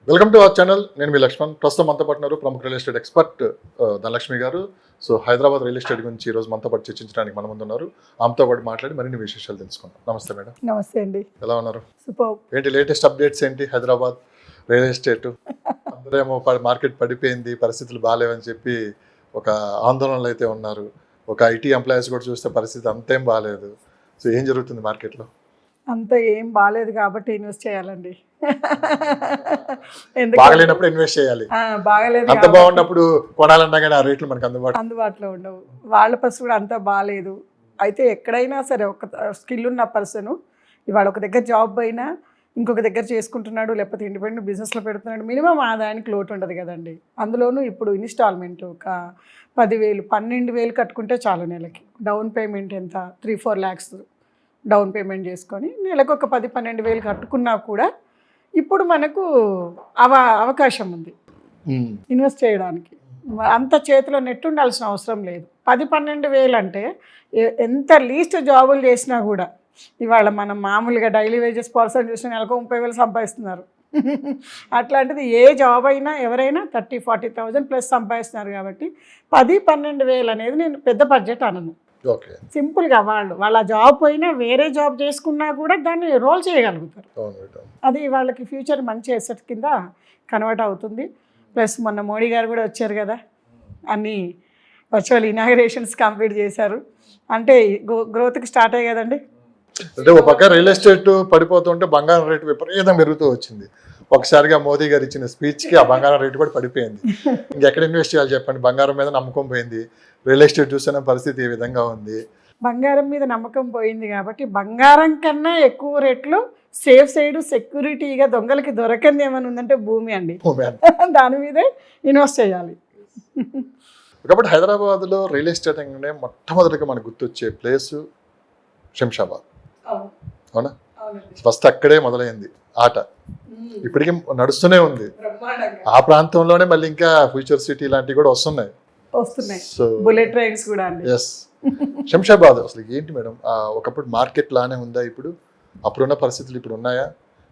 Welcome to our channel. నేను మీ లక్ష్మణ్. ప్రస్తుతం మనతో పాటున్నారు ప్రముఖ రియల్ ఎస్టేట్ ఎక్స్పర్ట్ ధనలక్ష్మి గారు. సో హైదరాబాద్ రియల్ ఎస్టేట్ గురించి ఈరోజు మనతో పాటు చర్చించడానికి మన ముందు ఉన్నారు. ఆమెతో పాటు మాట్లాడి మరిన్ని విశేషాలు తెలుసుకుందాం. నమస్తే మేడం. నమస్తే అండి. ఎలా ఉన్నారు? సూపర్. ఏంటి లేటెస్ట్ అప్డేట్స్ ఏంటి? హైదరాబాద్ రియల్ ఎస్టేట్ అందరేమో మార్కెట్ పడిపోయింది, పరిస్థితులు బాగాలేవని చెప్పి ఒక ఆందోళనలు అయితే ఉన్నారు. ఒక ఐటీ ఎంప్లాయీస్ కూడా చూస్తే పరిస్థితి అంతేం బాగాలేదు. సో ఏం జరుగుతుంది మార్కెట్లో? అంత ఏం బాగాలేదు కాబట్టి ఇన్వెస్ట్ చేయాలండి. బాగలేనప్పుడు ఇన్వెస్ట్ చేయాలి. బాగలేదు అంత బాగున్నప్పుడు కొనాలన్నా కానీ ఆ రేట్లు మనకు అందుబాటులో ఉండవు. వాళ్ళ పరిస్థితి కూడా అంత బాగాలేదు. అయితే ఎక్కడైనా సరే ఒక స్కిల్ ఉన్న పర్సన్ ఇవాళ ఒక దగ్గర జాబ్ అయినా ఇంకొక దగ్గర చేసుకుంటున్నాడు, లేకపోతే ఇండిపెండెంట్ బిజినెస్లో పెడుతున్నాడు, మినిమం ఆదాయానికి లోటు ఉండదు కదండి. అందులోనూ ఇప్పుడు ఇన్స్టాల్మెంట్ ఒక 10,000 12,000 కట్టుకుంటే చాలు నెలకి. డౌన్ పేమెంట్ ఎంత 3-4 lakhs డౌన్ పేమెంట్ చేసుకొని నెలకు ఒక 10-12,000 కట్టుకున్నా కూడా ఇప్పుడు మనకు అవకాశం ఉంది ఇన్వెస్ట్ చేయడానికి. అంత చేతిలో నెట్ ఉండాల్సిన అవసరం లేదు. 10-12,000 అంటే ఎంత లీస్ట్ జాబులు చేసినా కూడా ఇవాళ మనం మామూలుగా డైలీ వేజెస్ పర్సన్ చూసిన నెలకు 30,000 సంపాదిస్తున్నారు. అట్లాంటిది ఏ జాబ్ అయినా ఎవరైనా 30-40,000 ప్లస్ సంపాదిస్తున్నారు. కాబట్టి 10-12,000 అనేది నేను పెద్ద బడ్జెట్ అనను. సింపుల్గా వాళ్ళ జాబ్ పోయినా వేరే జాబ్ చేసుకున్నా కూడా దాన్ని రోల్ చేయగలుగుతారు. అది వాళ్ళకి ఫ్యూచర్ మంచి ఎసెట్ కింద కన్వర్ట్ అవుతుంది. ప్లస్ మొన్న మోడీ గారు కూడా వచ్చారు కదా, అన్ని వర్చువల్ ఇనాగరేషన్స్ కంప్లీట్ చేశారు. అంటే గ్రోత్కి స్టార్ట్ అయ్యి కదండి. అంటే ఒక పక్క రియల్ ఎస్టేట్ పడిపోతుంటే బంగారం రేటు విపరీతంగా పెరుగుతూ వచ్చింది. ఒకసారిగా మోదీ గారు ఇచ్చిన స్పీచ్కి ఆ బంగారం రేటు కూడా పడిపోయింది. ఇంకెక్కడ ఇన్వెస్ట్ చేయాలి చెప్పండి? బంగారం మీద నమ్మకం పోయింది. రియల్ ఎస్టేట్ చూసిన పరిస్థితి ఏ విధంగా ఉంది? బంగారం మీద నమ్మకం పోయింది కాబట్టి బంగారం కన్నా ఎక్కువ రేట్లు సేఫ్ సైడ్ సెక్యూరిటీగా దొంగలకి దొరకంది ఏమైనా ఉందంటే భూమి అండి. దాని మీదే ఇన్వెస్ట్ చేయాలి. కాబట్టి హైదరాబాద్లో రియల్ ఎస్టేట్ అంటే మొట్టమొదటిగా మనకు గుర్తొచ్చే ప్లేసు శంషాబాద్. అవునా? ఫస్ట్ అక్కడే మొదలైంది ఆట. ఇప్పటికీ నడుస్తూనే ఉంది. ఆ ప్రాంతంలోనే మళ్ళీ ఇంకా ఫ్యూచర్ సిటీ లాంటివి కూడా వస్తున్నాయి. బుల్లెట్ ట్రైన్స్ కూడా. ఎస్. శంషాబాద్ అసలు ఏంటి మేడం? ఒకప్పుడు మార్కెట్ లానే ఉందా? ఇప్పుడు అప్పుడున్న పరిస్థితులు ఇప్పుడు ఉన్నాయా?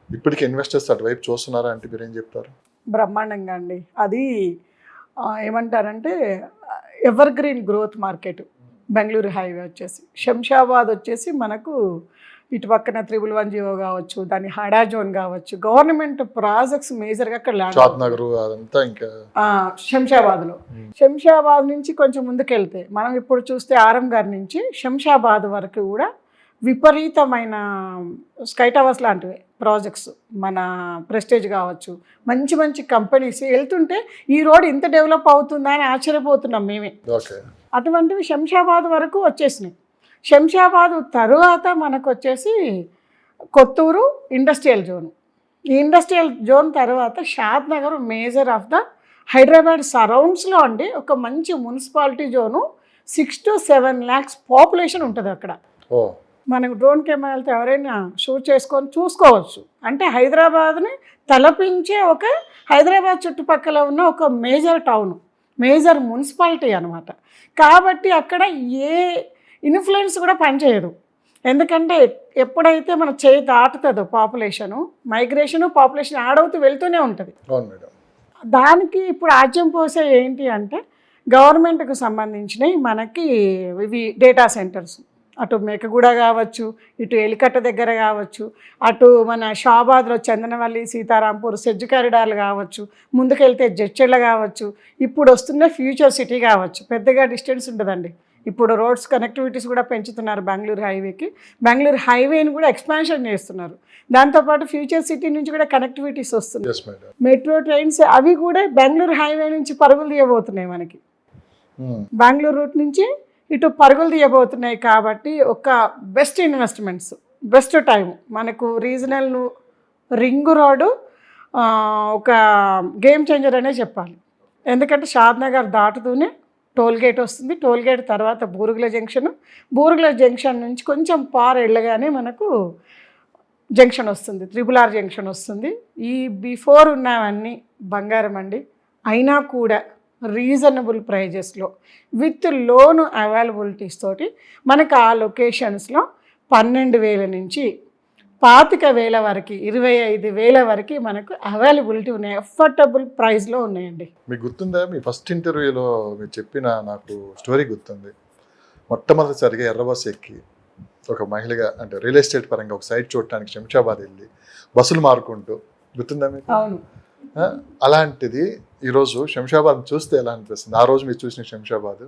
ఇప్పటికీ ఇన్వెస్టర్స్ అటువైపు చూస్తున్నారా అంటే మీరు ఏం చెప్తారు? బ్రహ్మాండంగా అండి. అది ఏమంటారంటే ever green growth market. Bengaluru highway వచ్చేసి శంషాబాద్ వచ్చేసి మనకు ఇటు పక్కన 111 కావచ్చు, దాని హడా జోన్ కావచ్చు, గవర్నమెంట్ ప్రాజెక్ట్స్ మేజర్గా అక్కడ శంషాబాద్లో. శంషాబాద్ నుంచి కొంచెం ముందుకెళ్తే మనం ఇప్పుడు చూస్తే ఆరం గారి నుంచి శంషాబాద్ వరకు కూడా విపరీతమైన స్కై టవర్స్ లాంటివి ప్రాజెక్ట్స్, మన ప్రెస్టేజ్ కావచ్చు, మంచి మంచి కంపెనీస్ వెళ్తుంటే ఈ రోడ్ ఇంత డెవలప్ అవుతుందా అని ఆశ్చర్యపోతున్నాం మేమే. అటువంటివి శంషాబాద్ వరకు వచ్చేసినాయి. శంషాబాద్ తరువాత మనకు వచ్చేసి కొత్తూరు ఇండస్ట్రియల్ జోన్. ఈ ఇండస్ట్రియల్ జోన్ తర్వాత Shadnagar major of the Hyderabad సరౌండ్స్లో అండి ఒక మంచి మున్సిపాలిటీ జోను. 6-7 lakhs పాపులేషన్ ఉంటుంది అక్కడ. మనకు డ్రోన్ కెమెరాలతో ఎవరైనా షూట్ చేసుకొని చూసుకోవచ్చు. అంటే హైదరాబాద్ని తలపించే ఒక హైదరాబాద్ చుట్టుపక్కల ఉన్న ఒక మేజర్ టౌన్, మేజర్ మున్సిపాలిటీ అనమాట. కాబట్టి అక్కడ ఏ ఇన్ఫ్లుయెన్స్ కూడా పనిచేయదు. ఎందుకంటే ఎప్పుడైతే మన చేయి దాటుతుందో పాపులేషను, మైగ్రేషను, పాపులేషన్ యాడ్ అవుతూ వెళ్తూనే ఉంటుంది. దానికి ఇప్పుడు ఆజ్యం పోసే ఏంటి అంటే గవర్నమెంట్కి సంబంధించినవి మనకి ఇవి డేటా సెంటర్స్. అటు మేకగూడ కావచ్చు, ఇటు ఎలికట్ట దగ్గర కావచ్చు, అటు మన షాబాద్లో చందనవల్లి, సీతారాంపూర్, సెజ్ కారిడార్లు కావచ్చు, ముందుకెళ్తే జడ్చెళ్ళ కావచ్చు, ఇప్పుడు వస్తున్న ఫ్యూచర్ సిటీ కావచ్చు. పెద్దగా డిస్టెన్స్ ఉంటుందండి. ఇప్పుడు రోడ్స్ కనెక్టివిటీస్ కూడా పెంచుతున్నారు. బెంగళూరు హైవేకి బెంగళూరు హైవేని కూడా ఎక్స్పాన్షన్ చేస్తున్నారు. దాంతోపాటు ఫ్యూచర్ సిటీ నుంచి కూడా కనెక్టివిటీస్ వస్తున్నాయి. మెట్రో ట్రైన్స్ అవి కూడా బెంగళూరు హైవే నుంచి పరుగులు తీయబోతున్నాయి. మనకి బెంగళూరు రూట్ నుంచి ఇటు పరుగులు తీయబోతున్నాయి. కాబట్టి ఒక బెస్ట్ ఇన్వెస్ట్మెంట్స్, బెస్ట్ టైం మనకు రీజనల్ రింగ్ రోడ్డు ఒక గేమ్ చేంజర్ అనే చెప్పాలి. ఎందుకంటే షాద్ నగర్ దాటుతూనే టోల్ గేట్ వస్తుంది. టోల్ గేట్ తర్వాత బూరుగుల జంక్షన్, బూరుగుల జంక్షన్ నుంచి కొంచెం పార్ వెళ్ళగానే మనకు జంక్షన్ వస్తుంది, RRR జంక్షన్ వస్తుంది. ఈ బిఫోర్ ఉన్నవన్నీ బంగారం అండి. అయినా కూడా రీజనబుల్ ప్రైజెస్లో విత్ లోన్ అవైలబిలిటీస్ తోటి మనకు ఆ లొకేషన్స్లో 12,000 నుంచి 25,000 వరకు 25,000 వరకు మనకు అవైలబిలిటీ ఉన్నాయి, అఫోర్డబుల్ ప్రైస్లో ఉన్నాయండి. మీకు గుర్తుందా మీ ఫస్ట్ ఇంటర్వ్యూలో మీరు చెప్పిన నాకు స్టోరీ గుర్తుంది. మొట్టమొదటిసారిగా ఎర్ర బస్సు ఎక్కి ఒక మహిళగా అంటే రియల్ ఎస్టేట్ పరంగా ఒక సైట్ చూడటానికి శంషాబాద్ వెళ్ళి బస్సులు మారుకుంటూ, గుర్తుందా మీకు? అవును. అలాంటిది ఈరోజు శంషాబాద్ చూస్తే ఎలా అనిపిస్తుంది? ఆ రోజు మీరు చూసిన శంషాబాద్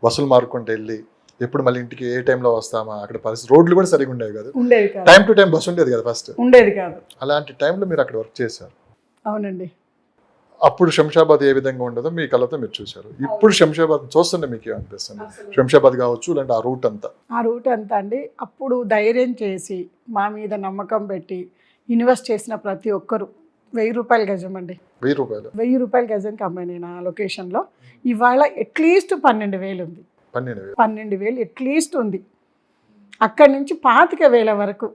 బస్సులు మారుకుంటూ వెళ్ళి ఎప్పుడు మళ్ళీ ఇంటికి ఏ టైంలో వస్తామా, అక్కడ పరిస్థితి రోడ్లు కూడా సరిగా ఉండేవి కదా, ఉండేది కాదు, టైం టు టైం బస్సు ఉండేది కదా, ఫస్ట్ ఉండేది కాదు. అలాంటి టైంలో మీరు అక్కడ వర్క్ చేశారు. అవునండి. అప్పుడు శంషాబాద్ ఏ విధంగా ఉండదో మీ కళ్ళతో మీరు చూశారు. ఇప్పుడు శంషాబాద్ చూస్తుంటే మీకు ఏమనిపిస్తుంది? శంషాబాద్ కావచ్చు లేదంటే ఆ రూట్ అంతా అండి, అప్పుడు ధైర్యం చేసి మా మీద నమ్మకం పెట్టి ఇన్వెస్ట్ చేసిన ప్రతి ఒక్కరు 1,000 రూపాయల గజం అండి, 1,000 రూపాయల గజంకి అమ్మాయి నేను ఆ లొకేషన్లో. ఇవాళ అట్లీస్ట్ 12,000 ఉంది, 12,000 అట్లీస్ట్ ఉంది. అక్కడి నుంచి 25,000 వరకు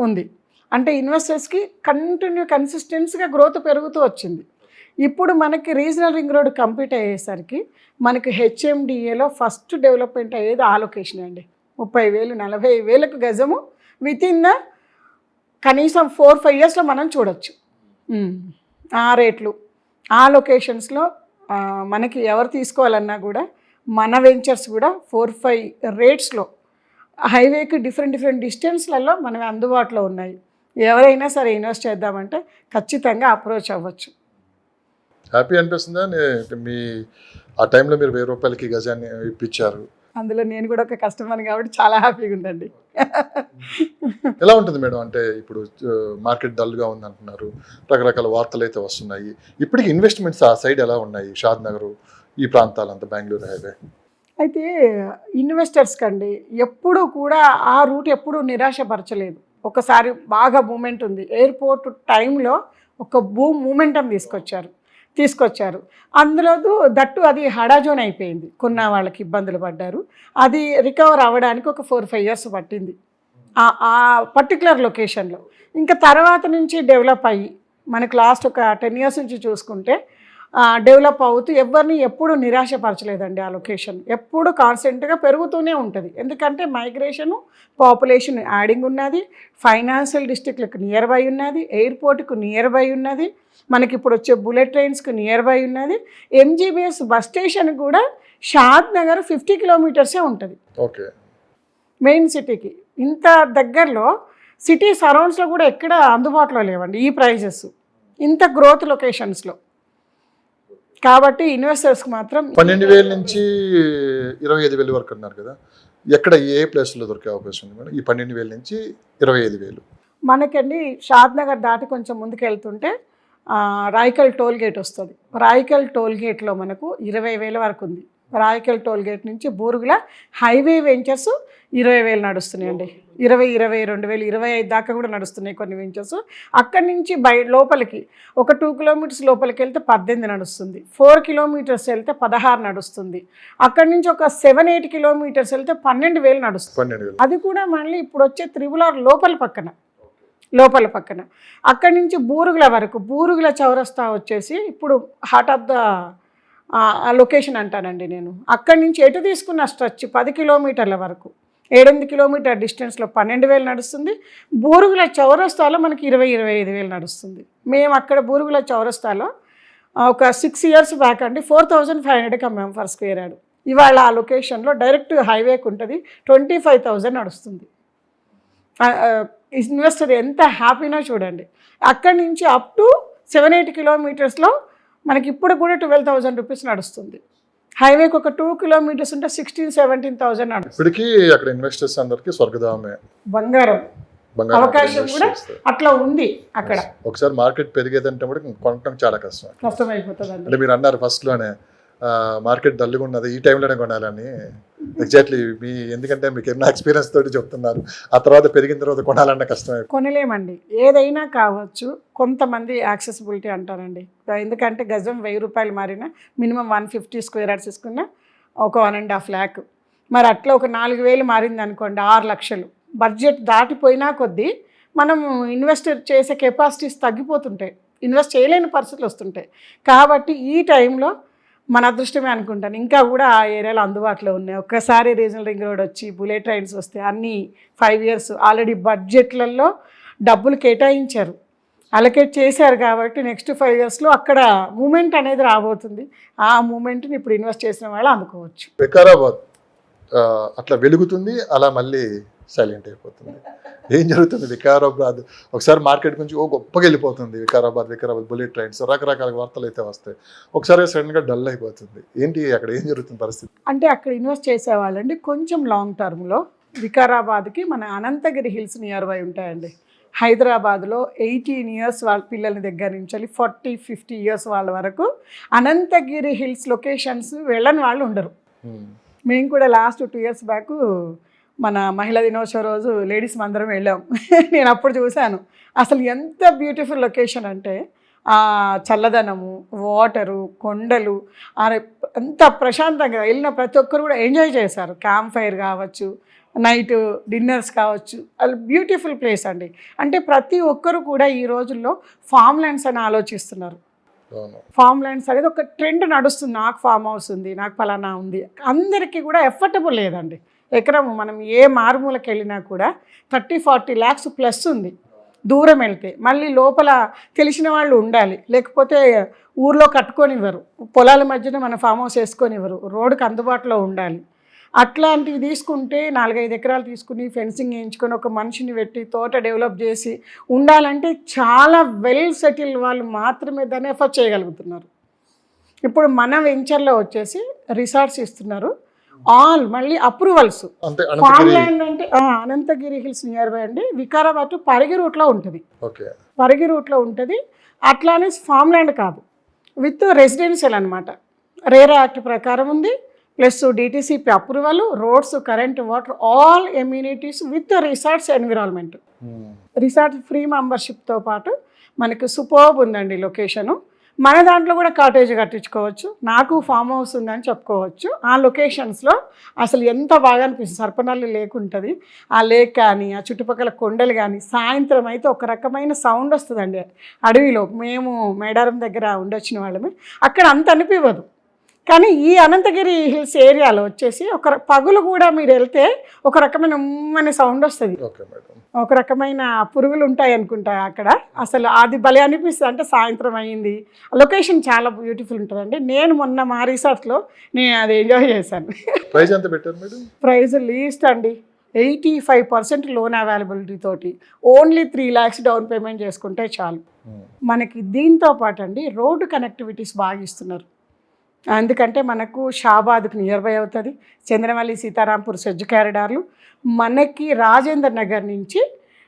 ఉంది. అంటే ఇన్వెస్టర్స్కి కన్సిస్టెన్సీగా గ్రోత్ పెరుగుతూ వచ్చింది. ఇప్పుడు మనకి రీజనల్ రింగ్ రోడ్ కంప్లీట్ అయ్యేసరికి మనకి హెచ్ఎండిఏలో ఫస్ట్ డెవలప్మెంట్ అయ్యేది ఆ లొకేషన్ అండి. 30,000 40,000 గజము వితిన్ కనీసం 4-5 ఇయర్స్లో మనం చూడొచ్చు. ఆ రేట్లు ఆ లొకేషన్స్లో మనకి ఎవరు తీసుకోవాలన్నా కూడా మన వెంచర్స్ కూడా 4-5 రేట్స్లో హైవేకి డిఫరెంట్ డిస్టెన్స్లలో మనవి అందుబాటులో ఉన్నాయి. ఎవరైనా సరే ఇన్వెస్ట్ చేద్దామంటే ఖచ్చితంగా అప్రోచ్ అవ్వచ్చు. హ్యాపీ అనిపిస్తుందా? మీ ఆ టైంలో మీరు 1,000 రూపాయలకి గజాన్ని ఇప్పించారు. అందులో నేను కూడా ఒక కస్టమర్ కాబట్టి చాలా హ్యాపీగా ఉందండి. ఎలా ఉంటుంది మేడం? అంటే ఇప్పుడు మార్కెట్ డల్గా ఉంది అంటున్నారు, రకరకాల వార్తలు అయితే వస్తున్నాయి. ఇప్పటికి ఇన్వెస్ట్మెంట్స్ ఆ సైడ్ ఎలా ఉన్నాయి? షాద్ నగర్ ఈ ప్రాంతాలంతా, బెంగళూరు హైవే. అయితే ఇన్వెస్టర్స్ కండి ఎప్పుడు కూడా ఆ రూట్ ఎప్పుడు నిరాశపరచలేదు. ఒకసారి బాగా మూమెంట్ ఉంది, ఎయిర్పోర్ట్ టైంలో ఒక మూమెంటం తీసుకొచ్చారు. అందులో దట్టు అది హడాజోన్ అయిపోయింది, కొన్న వాళ్ళకి ఇబ్బందులు పడ్డారు. అది రికవర్ అవ్వడానికి ఒక 4-5 ఇయర్స్ పట్టింది ఆ పర్టికులర్ లొకేషన్లో. ఇంకా తర్వాత నుంచి డెవలప్ అయ్యి మనకు లాస్ట్ ఒక 10 ఇయర్స్ నుంచి చూసుకుంటే డెవలప్ అవుతూ ఎవరిని ఎప్పుడు నిరాశపరచలేదండి. ఆ లొకేషన్ ఎప్పుడు కాన్స్టెంట్గా పెరుగుతూనే ఉంటుంది. ఎందుకంటే మైగ్రేషను, పాపులేషన్ యాడింగ్ ఉన్నది, ఫైనాన్షియల్ డిస్ట్రిక్ట్లకు నియర్ బై ఉన్నది, ఎయిర్పోర్ట్కు నియర్ బై ఉన్నది, మనకి ఇప్పుడు వచ్చే బుల్లెట్ ట్రైన్స్కి నియర్ బై ఉన్నది, ఎంజీబీఎస్ బస్ స్టేషన్ కూడా షాద్ నగర్ 50 కిలోమీటర్సే ఉంటుంది ఓకే మెయిన్ సిటీకి. ఇంత దగ్గరలో సిటీ సరౌండ్స్లో కూడా ఎక్కడ అందుబాటులో లేవండి ఈ ప్రైజెస్ ఇంత గ్రోత్ లొకేషన్స్లో. కాబట్టి ఇన్వెస్టర్స్కి మాత్రం 12,000 నుంచి 25,000 వరకు అన్నారు కదా, ఎక్కడ ఏ ప్లేస్లో దొరికే అవకాశం ఉంది మేడం? ఈ 12,000 నుంచి 25,000 మనకండి షాద్ నగర్ దాటి కొంచెం ముందుకు వెళ్తుంటే రాయికల్ టోల్ గేట్ వస్తుంది. రాయికల్ టోల్ గేట్లో మనకు 20,000 వరకు ఉంది. రాయికల్ టోల్ గేట్ నుంచి బూరుగుల హైవే వెంచర్స్ 20,000 నడుస్తున్నాయండి, 22,000, 25 దాకా కూడా నడుస్తున్నాయి కొన్ని వెంచర్స్. అక్కడి నుంచి లోపలికి ఒక 2 కిలోమీటర్స్ లోపలికి వెళ్తే 18 నడుస్తుంది, 4 కిలోమీటర్స్ వెళ్తే 16 నడుస్తుంది, అక్కడి నుంచి ఒక 7-8 కిలోమీటర్స్ వెళ్తే 12,000 నడుస్తుంది. అది కూడా మళ్ళీ ఇప్పుడు వచ్చే త్రిబుల్ లోపల పక్కన. అక్కడి నుంచి బూరుగుల వరకు, బూరుగుల చౌరస్తా వచ్చేసి ఇప్పుడు హార్ట్ ఆఫ్ ద లొకేషన్ అంటానండి నేను. అక్కడి నుంచి ఎటు తీసుకున్న స్ట్రెచ్ 10 కిలోమీటర్ల వరకు 7-8 కిలోమీటర్ డిస్టెన్స్లో 12,000 నడుస్తుంది. బూరుగుల చౌరస్తాలో మనకి 20,000-25,000 నడుస్తుంది. మేము అక్కడ బూరుగుల చౌరస్తాలో ఒక 6 ఇయర్స్ బ్యాక్ అండి 4,500కి అమ్మాము ఫర్ స్క్వేర్ యార్డ్. ఇవాళ ఆ లొకేషన్లో డైరెక్ట్ హైవేకి ఉంటుంది 25,000 నడుస్తుంది. ఇన్వెస్టర్ ఎంత హ్యాపీనో చూడండి. అక్కడి నుంచి అప్ టు 7-8 కిలోమీటర్స్లో మనకి ఇప్పుడు కూడా 12,000 రూపీస్ నడుస్తుంది. హైవేకి ఒక 2 కిలోమీటర్స్ ఉంటే 16,000-17,000 నడుస్తుంది. ఇప్పటికీ అక్కడ ఇన్వెస్టర్స్ అందరికీ స్వర్గధామే, బంగారం అవకాశం కూడా అట్లా ఉంది అక్కడ. ఒకసారి మార్కెట్ పెరిగేదంటే కూడా కొనడం చాలా కష్టమైపోతుంది. అంటే మీరు అన్నారు ఫస్ట్లోనే మార్కెట్ డల్గా ఉన్నది, ఈ టైంలోనే కొనాలని. ఎగ్జాక్ట్లీ ఎందుకంటే మీకు ఎన్నో ఎక్స్పీరియన్స్ తోటి చెప్తున్నారు. ఆ తర్వాత పెరిగిన తర్వాత కొనాలన్న కష్టమే. కొనలేమండి, ఏదైనా కావచ్చు. కొంతమంది యాక్సెసిబిలిటీ అంటారండి. ఎందుకంటే గజం 1,000 రూపాయలు మారినా మినిమం 150 స్క్వేర్ యార్డ్స్ తీసుకున్నా ఒక 1.5 lakh. మరి అట్లా ఒక 4,000 మారింది అనుకోండి 6 లక్షలు. బడ్జెట్ దాటిపోయినా కొద్దీ మనం ఇన్వెస్ట్ చేసే కెపాసిటీస్ తగ్గిపోతుంటాయి, ఇన్వెస్ట్ చేయలేని పరిస్థితులు వస్తుంటాయి. కాబట్టి ఈ టైంలో మన అదృష్టమే అనుకుంటాను. ఇంకా కూడా ఆ ఏరియాలో అందుబాటులో ఉన్నాయి. ఒక్కసారి రీజనల్ రింగ్ రోడ్ వచ్చి బుల్లెట్ ట్రైన్స్ వస్తే అన్నీ 5 ఇయర్స్ ఆల్రెడీ బడ్జెట్లలో డబ్బులు కేటాయించారు, అలొకేట్ చేశారు. కాబట్టి నెక్స్ట్ 5 yearsలో అక్కడ మూమెంట్ అనేది రాబోతుంది. ఆ మూమెంట్ని ఇప్పుడు ఇన్వెస్ట్ చేసిన వాళ్ళు అందుకోవచ్చు. వికారాబాద్ అట్లా వెలుగుతుంది, అలా మళ్ళీ సైలెంట్ అయిపోతుంది. ఏం జరుగుతుంది వికారాబాద్? ఒకసారి మార్కెట్ నుంచి గొప్పగా వెళ్ళిపోతుంది వికారాబాద్ బుల్లెట్ ట్రైన్స్, రకరకాల వార్తలు అయితే వస్తాయి. ఒకసారి సడన్గా డల్ అయిపోతుంది. ఏంటి అక్కడ ఏం జరుగుతుంది పరిస్థితి? అంటే అక్కడ ఇన్వెస్ట్ చేసేవాళ్ళండి కొంచెం లాంగ్ టర్మ్లో వికారాబాద్కి మన అనంతగిరి హిల్స్ నియర్ బై ఉంటాయండి. హైదరాబాద్లో 18 years వాళ్ళ పిల్లల దగ్గర నుంచి 40-50 years వాళ్ళ వరకు అనంతగిరి హిల్స్ లొకేషన్స్ వెళ్ళని వాళ్ళు ఉండరు. మేము కూడా లాస్ట్ 2 years బ్యాక్ మన మహిళా దినోత్సవం రోజు లేడీస్ అందరం వెళ్ళాం. నేను అప్పుడు చూశాను అసలు ఎంత బ్యూటిఫుల్ లొకేషన్ అంటే ఆ చల్లదనము, వాటరు, కొండలు, అంత ప్రశాంతంగా వెళ్ళిన ప్రతి ఒక్కరు కూడా ఎంజాయ్ చేశారు. క్యాంప్ ఫైర్ కావచ్చు, నైట్ డిన్నర్స్ కావచ్చు, అది బ్యూటిఫుల్ ప్లేస్ అండి. అంటే ప్రతి ఒక్కరు కూడా ఈ రోజుల్లో ఫామ్ ల్యాండ్స్ అని ఆలోచిస్తున్నారు. ఫామ్ ల్యాండ్స్ అనేది ఒక ట్రెండ్ నడుస్తుంది. నాకు ఫామ్ హౌస్ ఉంది, నాకు ఫలానా ఉంది, అందరికీ కూడా ఎఫర్టబుల్ లేదండి. ఎకరం మనం ఏ మారుమూలకి వెళ్ళినా కూడా 30-40 lakhs ప్లస్ ఉంది. దూరం వెళ్తే మళ్ళీ లోపల తెలిసిన వాళ్ళు ఉండాలి, లేకపోతే ఊర్లో కట్టుకొనివ్వరు, పొలాల మధ్యన మన ఫామ్ హౌస్ వేసుకొనివ్వరు, రోడ్డుకి అందుబాటులో ఉండాలి. అట్లాంటివి తీసుకుంటే 4-5 ఎకరాలు తీసుకుని ఫెన్సింగ్ వేయించుకొని ఒక మనిషిని పెట్టి తోట డెవలప్ చేసి ఉండాలంటే చాలా వెల్ సెటిల్ వాళ్ళు మాత్రమే దాన్ని ఎఫర్ట్ చేయగలుగుతున్నారు. ఇప్పుడు మన వెంచర్లో వచ్చేసి రిసార్ట్స్ ఇస్తున్నారు, ఆల్ మళ్ళీ అప్రూవల్స్. ఫామ్ ల్యాండ్ అంటే అనంతగిరి హిల్స్ నియర్ బై అండి. వికారాబాద్ టు పరిగి రూట్లో ఉంటుంది. పరిగి రూట్లో ఉంటుంది. అట్లానే ఫామ్ ల్యాండ్ కాదు, విత్ రెసిడెన్షియల్ అనమాట. రేరా యాక్ట్ ప్రకారం ఉంది, plus DTCP approval, roads, current, water, all amenities with resorts environment. Resort free మెంబర్షిప్తో పాటు మనకు సూపర్బ్ ఉందండి లొకేషను. మన దాంట్లో కూడా కాటేజ్ కట్టించుకోవచ్చు. నాకు ఫామ్ హౌస్ ఉందని చెప్పుకోవచ్చు. ఆ లొకేషన్స్లో అసలు ఎంత బాగా అనిపిస్తుంది. సర్పనల్లి లేక్ ఉంటుంది, ఆ లేక్ కానీ ఆ చుట్టుపక్కల కొండలు కానీ, సాయంత్రం అయితే ఒక రకమైన సౌండ్ వస్తుందండి అడవిలో. మేము మేడారం దగ్గర ఉండొచ్చిన వాళ్ళమే, అక్కడ అంత అనిపించదు. కానీ ఈ అనంతగిరి హిల్స్ ఏరియాలో వచ్చేసి పగులు కూడా మీరు వెళ్తే ఒక రకమైన ఉమ్మనే సౌండ్ వస్తుంది, ఒక రకమైన పురుగులు ఉంటాయి అనుకుంటా అక్కడ. అసలు అది భలే అనిపిస్తుంది. అంటే సాయంత్రం అయ్యింది, లొకేషన్ చాలా బ్యూటిఫుల్ ఉంటుందండి. నేను మొన్న మా రిసార్ట్లో నేను అది ఎంజాయ్ చేశాను. ప్రైస్ ఎంత పెట్టారు మేడం? ప్రైస్ లీస్ట్ అండి 85% లోన్ అవైలబిలిటీ తోటి ఓన్లీ 3 lakhs డౌన్ పేమెంట్ చేసుకుంటే చాలు. మనకి దీంతో పాటు అండి రోడ్డు కనెక్టివిటీస్ బాగా ఇస్తున్నారు. ఎందుకంటే మనకు షాబాద్కి నియర్ బై అవుతుంది, చంద్రమల్లి సీతారాంపూర్ సెడ్జ్ కారిడార్లు, మనకి రాజేందర్ నగర్ నుంచి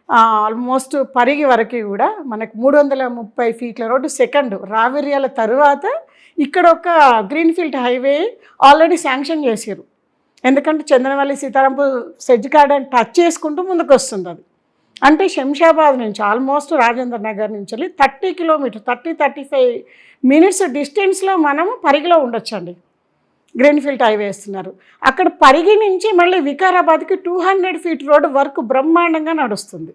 ఆల్మోస్ట్ పరిగి వరకు కూడా మనకు 330 feet రోడ్డు. సెకండ్ రావిర్యాల తర్వాత ఇక్కడ ఒక గ్రీన్ఫీల్డ్ హైవే ఆల్రెడీ శాంక్షన్ చేసారు. ఎందుకంటే చంద్రమల్లి సీతారాంపూర్ సెడ్జ్ కారిడార్ టచ్ చేసుకుంటూ ముందుకు వస్తుంది అది. అంటే శంషాబాద్ నుంచి ఆల్మోస్ట్ రాజేంద్ర నగర్ నుంచి 30 kilometers 30-35 minutes డిస్టెన్స్లో మనం పరిగిలో ఉండొచ్చండి. గ్రీన్ఫీల్డ్ హైవే వేస్తున్నారు. అక్కడ పరిగి నుంచి మళ్ళీ వికారాబాద్కి 200 feet రోడ్డు వర్క్ బ్రహ్మాండంగా నడుస్తుంది.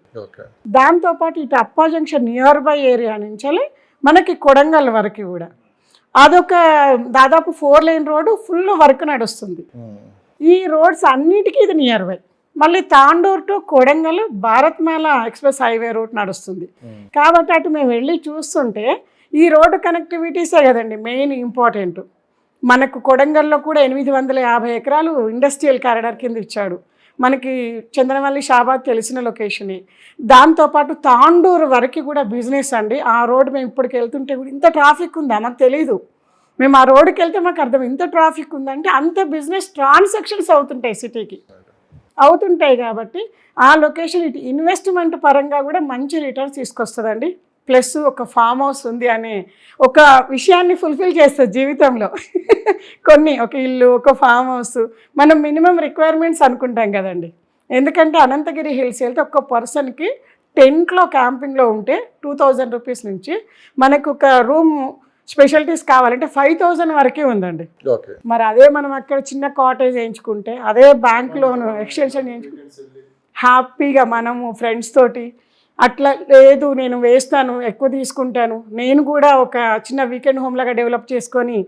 దాంతోపాటు ఇటు అప్పా జంక్షన్ నియర్ బై ఏరియా నుంచి మనకి కొడంగల్ వరకు కూడా అదొక దాదాపు 4 lane రోడ్డు ఫుల్ వర్క్ నడుస్తుంది. ఈ రోడ్స్ అన్నిటికీ ఇది నియర్ బై. మళ్ళీ Tandur to Kodangal Bharatmala express highway route నడుస్తుంది. కాబట్టి అటు మేము వెళ్ళి చూస్తుంటే ఈ రోడ్డు కనెక్టివిటీసే కదండి మెయిన్ ఇంపార్టెంట్. మనకు కొడంగల్లో కూడా 850 ఎకరాలు ఇండస్ట్రియల్ కారిడార్ కింద ఇచ్చాడు. మనకి చంద్రమల్లి షాబాద్ తెలిసిన లొకేషనే. దాంతోపాటు తాండూరు వరకు కూడా బిజినెస్ అండి. ఆ రోడ్డు మేము ఇప్పటికి వెళ్తుంటే కూడా ఇంత ట్రాఫిక్ ఉందా మాకు తెలీదు. మేము ఆ రోడ్డుకి వెళ్తే మాకు అర్థం ఇంత ట్రాఫిక్ ఉందంటే అంత బిజినెస్ ట్రాన్సాక్షన్స్ అవుతుంటాయి సిటీకి అవుతుంటాయి. కాబట్టి ఆ లొకేషన్ ఇటు ఇన్వెస్ట్మెంట్ పరంగా కూడా మంచి రిటర్న్స్ తీసుకొస్తుందండి. ప్లస్ ఒక ఫామ్ హౌస్ ఉంది అనే ఒక విషయాన్ని ఫుల్ఫిల్ చేస్తుంది జీవితంలో. కొన్ని ఒక ఇల్లు, ఒక ఫామ్ హౌస్ మనం మినిమం రిక్వైర్మెంట్స్ అనుకుంటాం కదండి. ఎందుకంటే అనంతగిరి హిల్స్ వెళ్తే ఒక్క పర్సన్కి టెంట్లో క్యాంపింగ్లో ఉంటే 2000 rupees నుంచి మనకు ఒక రూమ్ స్పెషాలిటీస్ కావాలంటే 5000 వరకే ఉందండి. మరి అదే మనం అక్కడ చిన్న కాటేజ్ వేయించుకుంటే, అదే బ్యాంక్ లోన్ ఎక్స్టెన్షన్ చేయించుకుంటే హ్యాపీగా మనము ఫ్రెండ్స్ తోటి అట్లా లేదు నేను వేస్తాను, ఎక్కువ తీసుకుంటాను, నేను కూడా ఒక చిన్న వీకెండ్ హోమ్ లాగా డెవలప్ చేసుకొని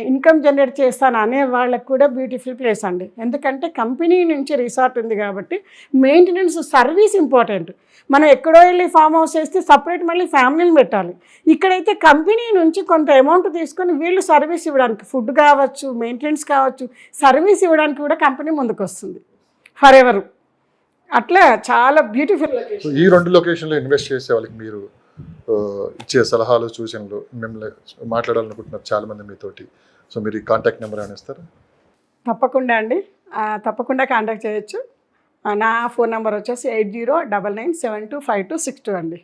ఇన్కమ్ జనరేట్ చేస్తాను అనే వాళ్ళకు కూడా బ్యూటిఫుల్ ప్లేస్ అండి. ఎందుకంటే కంపెనీ నుంచి రిసార్ట్ ఉంది కాబట్టి మెయింటెనెన్స్ సర్వీస్ ఇంపార్టెంట్. మనం ఎక్కడో వెళ్ళి ఫామ్ హౌస్ వేస్తే సపరేట్ మళ్ళీ ఫ్యామిలీని పెట్టాలి. ఇక్కడైతే కంపెనీ నుంచి కొంత అమౌంట్ తీసుకొని వీళ్ళు సర్వీస్ ఇవ్వడానికి, ఫుడ్ కావచ్చు, మెయింటెనెన్స్ కావచ్చు, సర్వీస్ ఇవ్వడానికి కూడా కంపెనీ ముందుకు వస్తుంది ఫర్ ఎవర్. అట్లా చాలా బ్యూటిఫుల్ సో ఈ 2 లొకేషన్లో ఇన్వెస్ట్ చేసే వాళ్ళకి మీరు ఇచ్చే సలహాలు సూచనలు మిమ్మల్ని మాట్లాడాలనుకుంటున్నారు చాలామంది మీతోటి. సో మీరు ఈ కాంటాక్ట్ నెంబర్ అని ఇస్తారా? తప్పకుండా అండి, తప్పకుండా కాంటాక్ట్ చేయొచ్చు. నా ఫోన్ నెంబర్ వచ్చేసి 8099725262 అండి.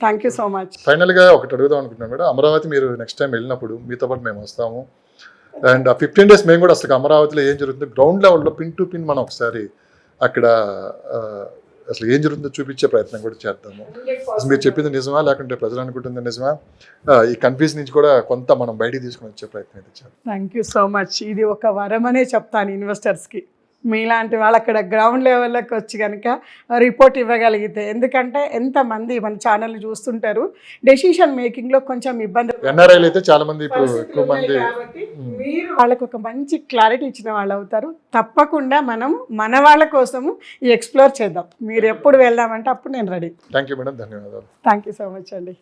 Thank you so much. ఫైనల్గా ఒకటి అడుగుదాం అనుకుంటున్నాను మేడం, అమరావతి మీరు నెక్స్ట్ టైం వెళ్ళినప్పుడు మీతో పాటు మేము వస్తాము. అండ్ ఆ 15 days మేము కూడా అసలు అమరావతిలో ఏం జరుగుతుందో గ్రౌండ్ లెవెల్లో పిన్ టు పిన్ మనం ఒకసారి అక్కడ అసలు ఏం జరుగుతుందో చూపించే ప్రయత్నం కూడా చేద్దాము. అసలు మీరు చెప్పింది నిజమా లేకుంటే ప్రజలు అనుకుంటుంది నిజమా, ఈ కన్ఫ్యూజ్ నుంచి కూడా కొంత మనం బయటికి తీసుకుని వచ్చే ప్రయత్నం అయితే చేద్దాం. Thank you so much. ఇది ఒక వరం అనే చెప్తాను ఇన్వెస్టర్స్కి. మీలాంటి వాళ్ళు అక్కడ గ్రౌండ్ లెవెల్లోకి వచ్చి కనుక రిపోర్ట్ ఇవ్వగలిగితే, ఎందుకంటే ఎంతమంది మన ఛానల్ చూస్తుంటారు, డెసిషన్ మేకింగ్లో కొంచెం ఇబ్బంది ఎన్ఆర్ఐలు అయితే చాలా మంది ఇప్పుడు ఎక్కువ మంది మీరు వాళ్ళకు ఒక మంచి క్లారిటీ ఇచ్చిన వాళ్ళు అవుతారు. తప్పకుండా మనం మన వాళ్ళ కోసము ఈ ఎక్స్ప్లోర్ చేద్దాం. మీరు ఎప్పుడు వెళ్దామంటే అప్పుడు నేను రెడీ. థ్యాంక్ యూ మేడం, ధన్యవాదాలు. థ్యాంక్ యూ సో మచ్ అండి.